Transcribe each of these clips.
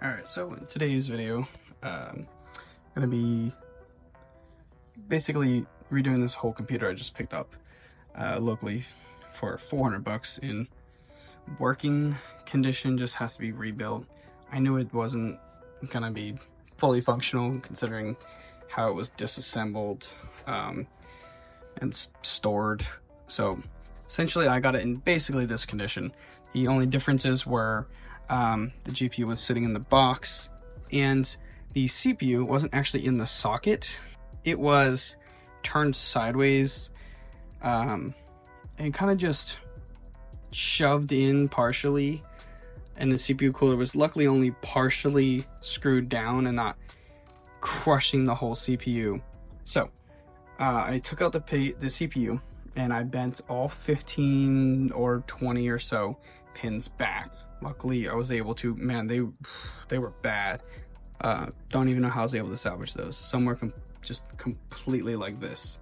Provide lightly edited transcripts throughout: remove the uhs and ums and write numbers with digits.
Alright, so in today's video, I'm going to be basically redoing this whole computer I just picked up locally for 400 bucks in working condition. Just has to be rebuilt. I knew it wasn't going to be fully functional considering how it was disassembled and stored. So essentially I got it in basically this condition. The only differences were the GPU was sitting in the box and the CPU wasn't actually in the socket. It was turned sideways and kind of just shoved in partially, and the CPU cooler was luckily only partially screwed down and not crushing the whole CPU. So I took out the CPU and I bent all 15 or 20 or so pins back. Luckily I was able to. Man, they were bad. Don't even know how I was able to salvage those. Some were just completely like this,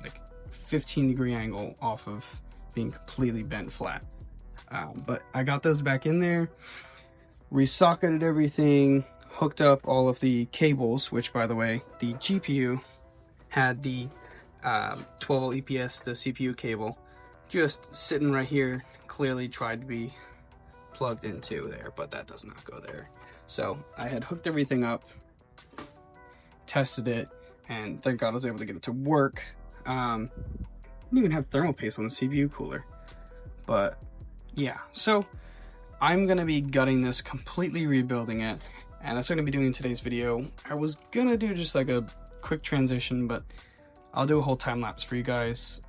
like 15-degree angle off of being completely bent flat. But I got those back in there, resocketed everything, hooked up all of the cables, which by the way, the GPU had the 12 EPS, the CPU cable, just sitting right here, clearly tried to be plugged into there, but that does not go there. So I had hooked everything up, tested it, and thank God I was able to get it to work. Didn't even have thermal paste on the CPU cooler, but yeah. So I'm gonna be gutting this, completely rebuilding it, and that's what I'm gonna be doing in today's video. I was gonna do just like a quick transition, but I'll do a whole time lapse for you guys.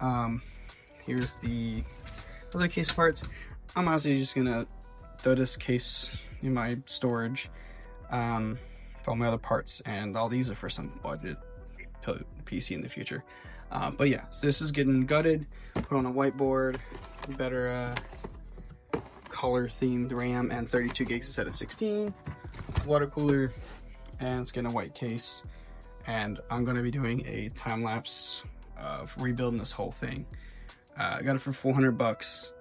Here's the other case parts. I'm honestly just gonna throw this case in my storage for all my other parts, and all these are for some budget PC in the future. But yeah, so this is getting gutted, put on a whiteboard, better color themed RAM, and 32 gigs instead of 16, water cooler, and it's getting a white case. And I'm going to be doing a time lapse of rebuilding this whole thing. I got it for 400 bucks.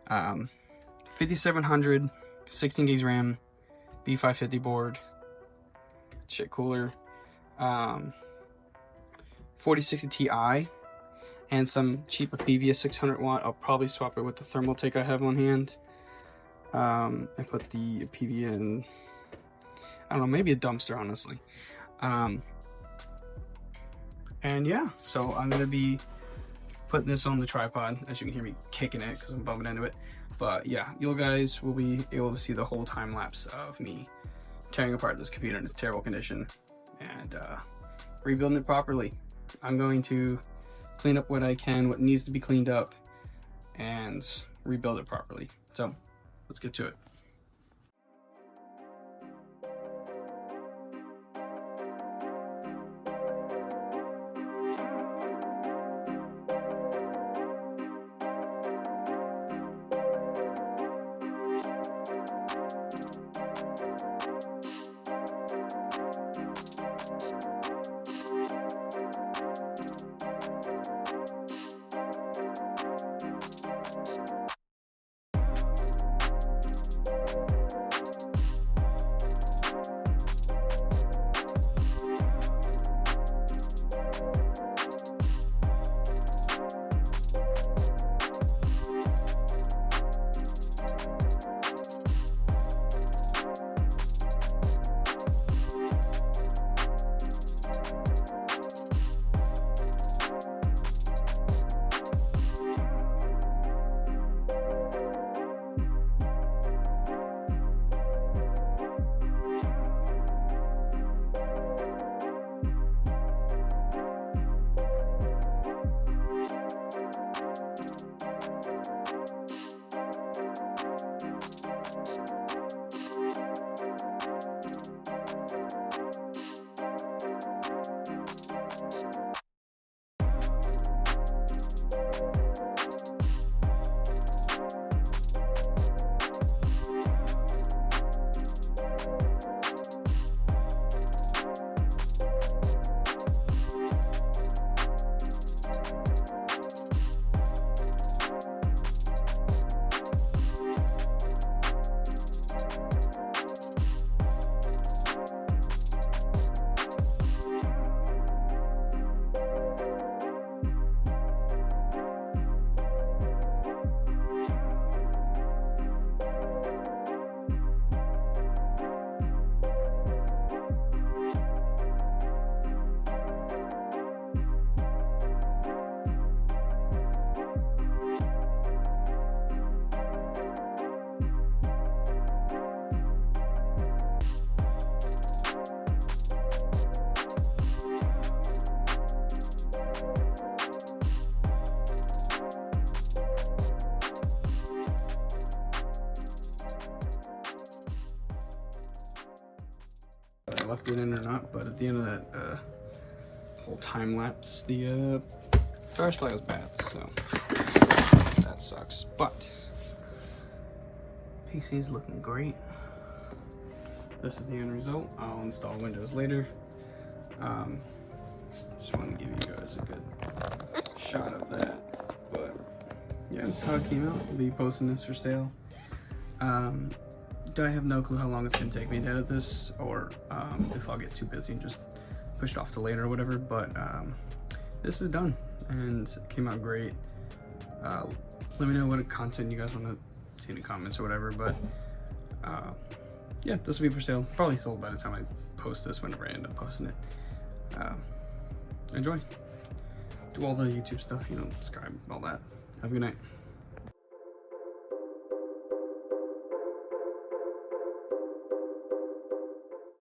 5700, 16 gigs RAM, B550 board, shit cooler, 4060 Ti, and some cheaper PVS 600 watt. I'll probably swap it with the Thermaltake I have on hand. I put the PVA in, I don't know, maybe a dumpster, honestly. And yeah, so I'm gonna be putting this on the tripod, as you can hear me kicking it because I'm bumping into it. But yeah, you guys will be able to see the whole time lapse of me tearing apart this computer in its terrible condition and rebuilding it properly. I'm going to clean up what I can, what needs to be cleaned up, and rebuild it properly. So let's get to it. I left it in or not, but at the end of that whole time lapse, the power supply was bad, so that sucks. But PC is looking great. This is the end result. I'll install Windows later. Just want to give you guys a good shot of that. But yeah, this is how it came out. I'll be posting this for sale. I have no clue how long it's gonna take me to edit this, or if I'll get too busy and just push it off to later or whatever. But this is done and it came out great. Let me know what content you guys want to see in the comments or whatever. But yeah, this will be for sale. Probably sold by the time I post this, whenever I end up posting it. Enjoy. Do all the YouTube stuff, you know, subscribe, all that. Have a good night.